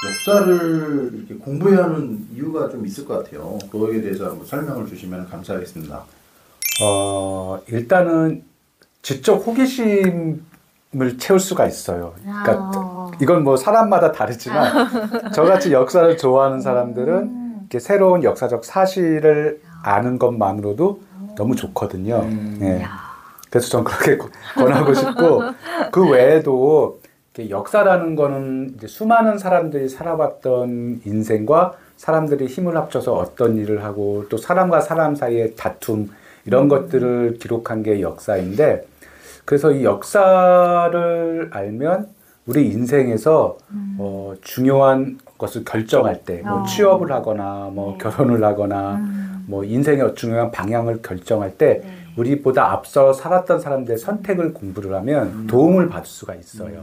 역사를 이렇게 공부해야 하는 이유가 좀 있을 것 같아요. 그거에 대해서 한번 설명을 주시면 감사하겠습니다. 일단은 지적 호기심을 채울 수가 있어요. 그러니까 이건 뭐 사람마다 다르지만 저같이 역사를 좋아하는 사람들은 이렇게 새로운 역사적 사실을 아는 것만으로도 너무 좋거든요. 네. 그래서 전 그렇게 권하고 싶고 그 외에도 역사라는 거는 이제 수많은 사람들이 살아왔던 인생과 사람들이 힘을 합쳐서 어떤 일을 하고 또 사람과 사람 사이의 다툼 이런 것들을 기록한 게 역사인데 그래서 이 역사를 알면 우리 인생에서 중요한 것을 결정할 때 뭐 취업을 하거나 뭐 결혼을 하거나 뭐 인생의 중요한 방향을 결정할 때 우리보다 앞서 살았던 사람들의 선택을 공부를 하면 도움을 받을 수가 있어요.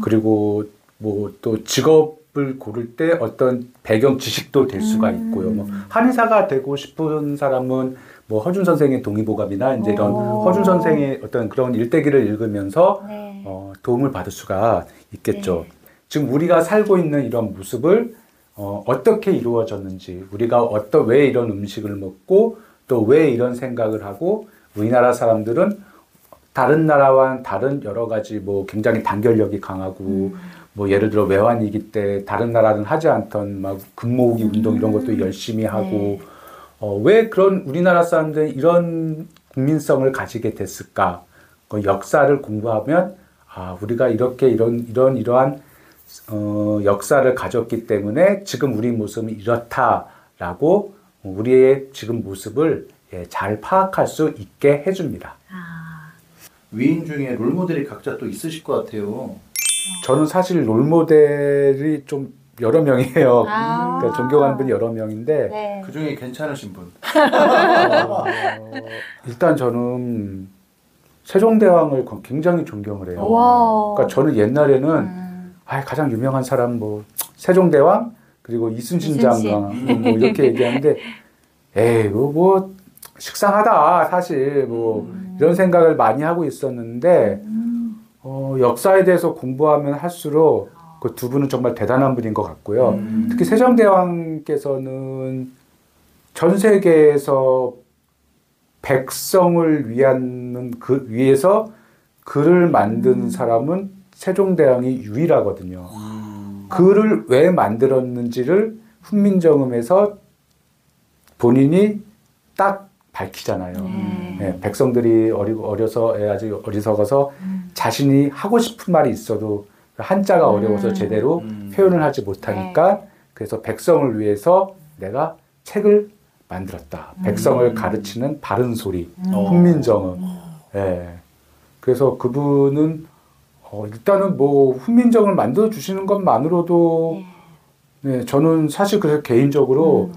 그리고 뭐 또 직업을 고를 때 어떤 배경 지식도 될 수가 있고요. 뭐 한의사가 되고 싶은 사람은 뭐 허준 선생의 동의보감이나 이제 이런 허준 선생의 어떤 그런 일대기를 읽으면서 도움을 받을 수가 있겠죠. 지금 우리가 살고 있는 이런 모습을 어떻게 이루어졌는지, 우리가 왜 이런 음식을 먹고 또 왜 이런 생각을 하고 우리나라 사람들은 다른 나라와는 다른 여러 가지 뭐 굉장히 단결력이 강하고 뭐 예를 들어 외환위기 때 다른 나라는 하지 않던 막 금모으기 운동 이런 것도 열심히 하고 왜 그런 우리나라 사람들이 이런 국민성을 가지게 됐을까? 그 역사를 공부하면 우리가 이렇게 이러한 역사를 가졌기 때문에 지금 우리 모습은 이렇다라고 우리의 지금 모습을 잘 파악할 수 있게 해줍니다. 위인 중에 롤모델이 각자 또 있으실 것 같아요. 저는 사실 롤모델이 좀 여러 명이에요. 그러니까 존경하는 분이 여러 명인데 그 중에 괜찮으신 분? 일단 저는 세종대왕을 굉장히 존경을 해요. 그러니까 저는 옛날에는 가장 유명한 사람 뭐 세종대왕 그리고 이순신 장관 뭐 이렇게 얘기하는데 에이 뭐 식상하다 사실 뭐 이런 생각을 많이 하고 있었는데 역사에 대해서 공부하면 할수록 그 두 분은 정말 대단한 분인 것 같고요. 특히 세종대왕께서는 전 세계에서 백성을 위해서 글을 만든 사람은 세종대왕이 유일하거든요. 글을 왜 만들었는지를 훈민정음에서 본인이 딱 밝히잖아요. 백성들이 아직 어리석어서 자신이 하고 싶은 말이 있어도 한자가 어려워서 제대로 표현을 하지 못하니까 그래서 백성을 위해서 내가 책을 만들었다. 백성을 가르치는 바른 소리, 훈민정음. 그래서 그분은 일단은 뭐 훈민정음을 만들어 주시는 것만으로도 저는 사실 그래서 개인적으로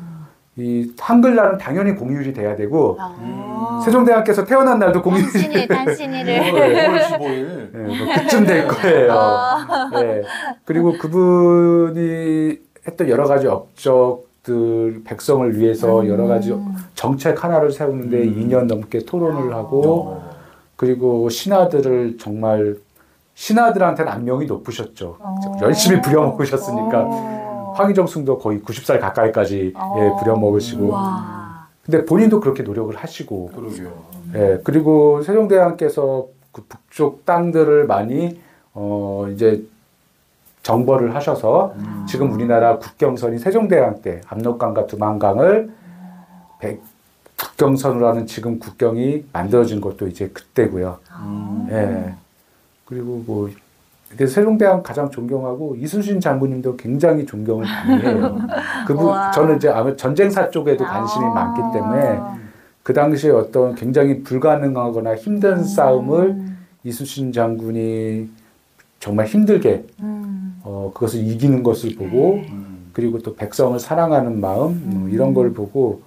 이 한글날은 당연히 공휴일이 돼야 되고 세종대왕께서 태어난 날도 공휴일 단신일을 5월 15일 뭐 그쯤 될 거예요. 그리고 그분이 했던 여러 가지 업적들 백성을 위해서 여러 가지 정책 하나를 세우는데 2년 넘게 토론을 하고 그리고 신하들한테는 안명이 높으셨죠. 열심히 부려먹으셨으니까 황희정승도 거의 90살 가까이까지 부려먹으시고 근데 본인도 그렇게 노력을 하시고 그리고 세종대왕께서 그 북쪽 땅들을 많이 이제 정벌을 하셔서 지금 우리나라 국경선이 세종대왕 때 압록강과 두만강을 국경선으로 하는 지금 국경이 만들어진 것도 이제 그때고요. 그리고 뭐 세종대왕 가장 존경하고 이순신 장군님도 굉장히 존경을 많이 해요. 저는 이제 전쟁사 쪽에도 관심이 많기 때문에 그 당시에 어떤 굉장히 불가능하거나 힘든 싸움을 이순신 장군이 정말 힘들게 그것을 이기는 것을 보고 그리고 또 백성을 사랑하는 마음 이런 걸 보고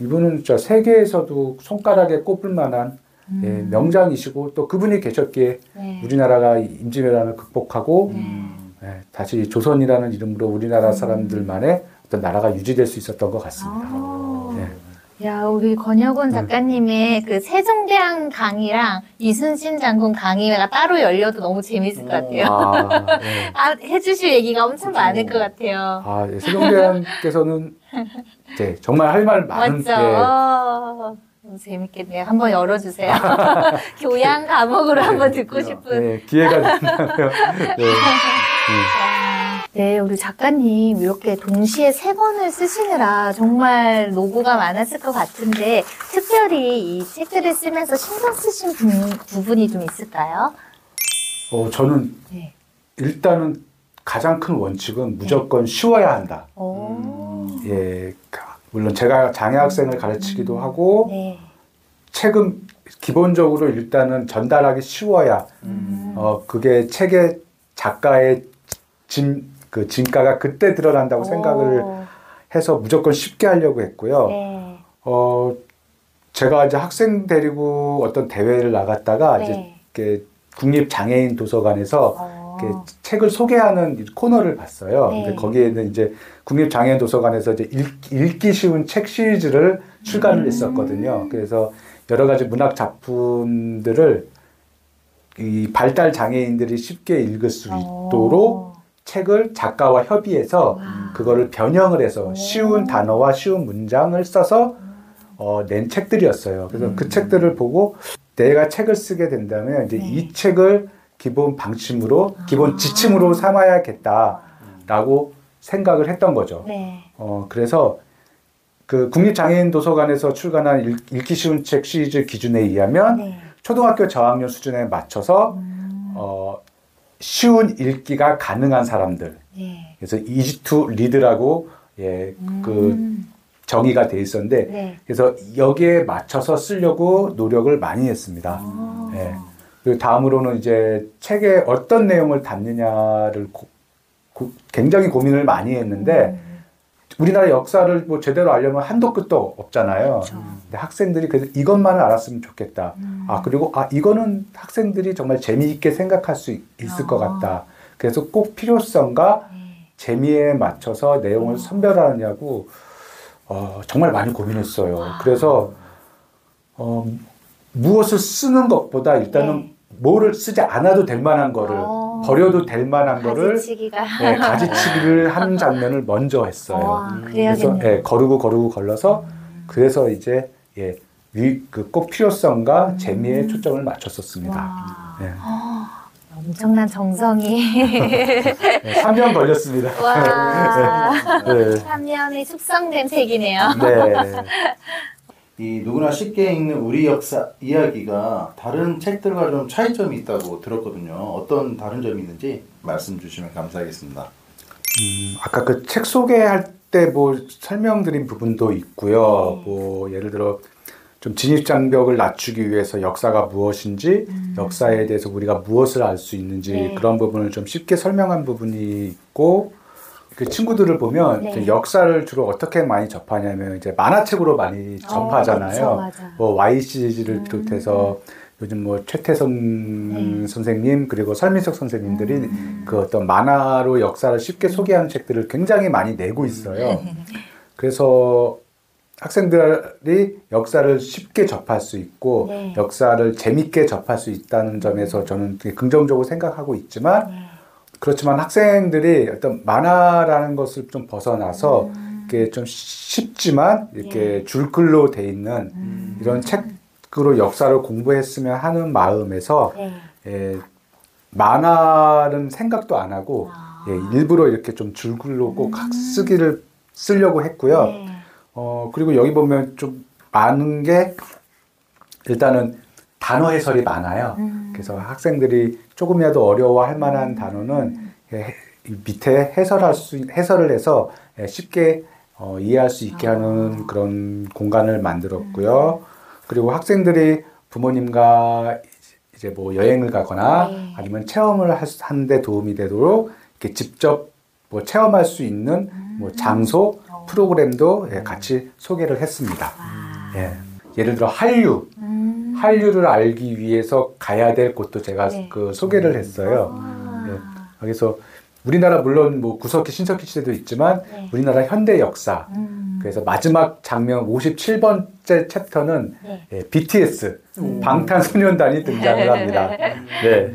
이분은 진짜 세계에서도 손가락에 꼽을 만한 명장이시고 또 그분이 계셨기에 우리나라가 임진왜란을 극복하고 다시 조선이라는 이름으로 우리나라 사람들만의 어떤 나라가 유지될 수 있었던 것 같습니다. 야, 우리 권혁원 작가님의 그 세종대왕 강의랑 이순신 장군 강의가 따로 열려도 너무 재밌을 것 같아요. 아, 네. 아, 해주실 얘기가 엄청 많을 것 같아요. 아, 예, 세종대왕께서는 네, 정말 할 말 많은 맞죠? 예, 너무 재밌겠네요. 한번 열어주세요. 교양 과목으로 한번 듣고 싶은. 예, 기회가 된다면 예, 네, 우리 작가님 이렇게 동시에 3권을 쓰시느라 정말 노고가 많았을 것 같은데 특별히 이 책들을 쓰면서 신경 쓰신 부분이 좀 있을까요? 저는 네. 일단은 가장 큰 원칙은 무조건 쉬워야 한다. 오. 예, 물론 제가 장애 학생을 가르치기도 하고 네. 책은 기본적으로 일단은 전달하기 쉬워야 그게 책의 작가의 진가가 그때 드러난다고 생각을 해서 무조건 쉽게 하려고 했고요. 네. 제가 이제 학생 데리고 어떤 대회를 나갔다가 네. 이제 이렇게 국립장애인 도서관에서 이렇게 책을 소개하는 코너를 봤어요. 네. 근데 거기에는 이제 국립장애인 도서관에서 이제 읽기 쉬운 책 시리즈를 출간을 했었거든요. 그래서 여러 가지 문학 작품들을 이 발달 장애인들이 쉽게 읽을 수 있도록 책을 작가와 협의해서 그거를 변형을 해서 쉬운 단어와 쉬운 문장을 써서 낸 책들이었어요. 그래서 그 책들을 보고 내가 책을 쓰게 된다면 이제 이 책을 기본 방침으로, 기본 지침으로 삼아야겠다라고 생각을 했던 거죠. 네. 그래서 그 국립장애인 도서관에서 출간한 읽기 쉬운 책 시리즈 기준에 의하면 네. 초등학교 저학년 수준에 맞춰서 쉬운 읽기가 가능한 사람들. 네. 그래서 easy to read라고 그 정의가 돼 있었는데 네. 그래서 여기에 맞춰서 쓰려고 노력을 많이 했습니다. 예. 그리고 다음으로는 이제 책에 어떤 내용을 담느냐를 굉장히 고민을 많이 했는데 우리나라 역사를 뭐 제대로 알려면 한도 끝도 없잖아요. 그렇죠. 근데 학생들이 그래서 이것만을 알았으면 좋겠다. 그리고 이거는 학생들이 정말 재미있게 생각할 수 있을 것 같다. 그래서 꼭 필요성과 재미에 맞춰서 내용을 선별하느냐고 정말 많이 고민했어요. 그래서 무엇을 쓰는 것보다 일단은 뭐를 쓰지 않아도 될 만한 거를 버려도 될 만한 거를 가지치기를 하는 장면을 먼저 했어요. 그래서 거르고 걸러서 그래서 이제 그 꼭 필요성과 재미에 초점을 맞췄었습니다. 네. 엄청난 정성이 3년 걸렸습니다. 와, 네. 3년이 숙성된 책이네요. 네. 이 누구나 쉽게 읽는 우리 역사 이야기가 다른 책들과 좀 차이점이 있다고 들었거든요. 어떤 다른 점이 있는지 말씀 주시면 감사하겠습니다. 아까 그 책 소개할 때 뭐 설명드린 부분도 있고요. 뭐 예를 들어 좀 진입장벽을 낮추기 위해서 역사가 무엇인지, 역사에 대해서 우리가 무엇을 알 수 있는지 그런 부분을 좀 쉽게 설명한 부분이 있고, 그 친구들을 보면 역사를 주로 어떻게 많이 접하냐면 이제 만화책으로 많이 접하잖아요. 그렇죠, 뭐 Y 시리즈를 비롯해서 요즘 뭐 최태성 선생님 그리고 설민석 선생님들이 그 어떤 만화로 역사를 쉽게 소개하는 책들을 굉장히 많이 내고 있어요. 그래서 학생들이 역사를 쉽게 접할 수 있고 역사를 재밌게 접할 수 있다는 점에서 저는 되게 긍정적으로 생각하고 있지만 그렇지만 학생들이 어떤 만화라는 것을 좀 벗어나서 이렇게 좀 쉽지만 이렇게 줄글로 돼 있는 이런 책으로 역사를 공부했으면 하는 마음에서 만화는 생각도 안 하고 일부러 이렇게 좀 줄글로 꼭 쓰려고 했고요. 그리고 여기 보면 좀 많은 게 일단은 단어 해설이 많아요. 그래서 학생들이 조금이라도 어려워할 만한 단어는 밑에 해설을 해서 쉽게 이해할 수 있게 하는 그런 공간을 만들었고요. 그리고 학생들이 부모님과 이제 뭐 여행을 가거나 아니면 체험을 하는데 도움이 되도록 이렇게 직접 뭐 체험할 수 있는 뭐 장소, 프로그램도 같이 소개를 했습니다. 예를 들어 한류를 알기 위해서 가야 될 곳도 제가 그 소개를 했어요. 그래서 우리나라 물론 뭐 구석기 신석기 시대도 있지만 우리나라 현대 역사 그래서 마지막 장면 57번째 챕터는 네. 예, BTS 방탄소년단이 등장을 합니다. 네.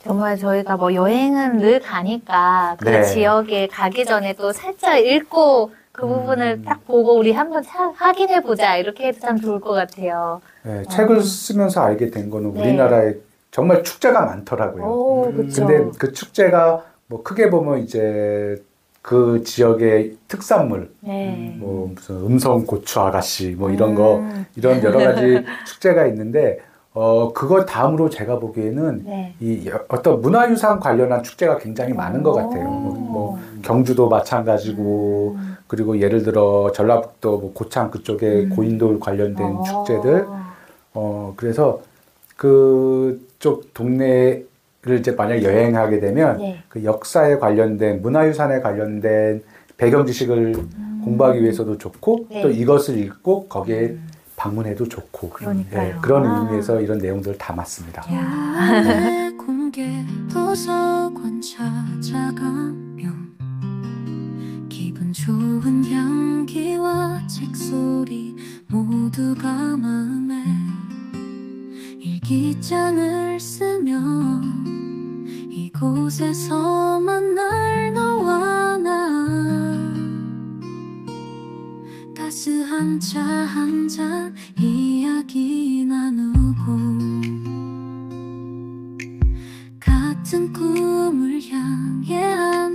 정말 저희가 뭐 여행은 늘 가니까 그 네. 지역에 가기 전에 또 살짝 읽고 그 부분을 딱 보고 우리 한번 확인해 보자 이렇게 해도 참 좋을 것 같아요. 네, 책을 쓰면서 알게 된 거는 네. 우리나라에 정말 축제가 많더라고요. 오, 그렇죠. 근데 그 축제가 뭐 크게 보면 이제 그 지역의 특산물, 네. 뭐 무슨 음성 고추 아가씨 뭐 이런 거 이런 여러 가지 축제가 있는데 그거 다음으로 제가 보기에는 네. 이 어떤 문화유산 관련한 축제가 굉장히 많은 것 같아요. 뭐 경주도 마찬가지고 그리고 예를 들어 전라북도 뭐 고창 그쪽에 고인돌 관련된 축제들 그래서 그쪽 동네를 이제 만약 여행하게 되면 네. 그 역사에 관련된 문화유산에 관련된 배경 지식을 공부하기 위해서도 좋고 네. 또 이것을 읽고 거기에 방문해도 좋고 그러니까요. 그런 아. 의미에서 이런 내용들을 담았습니다. 내 공개 도서관 찾아가면 기분 좋은 향기와 책소리 모두가 마음에 일기장을 쓰면 이곳에서 만날 너와 나 따스한 차 한 잔 이야기 나누고 같은 꿈을 향해 한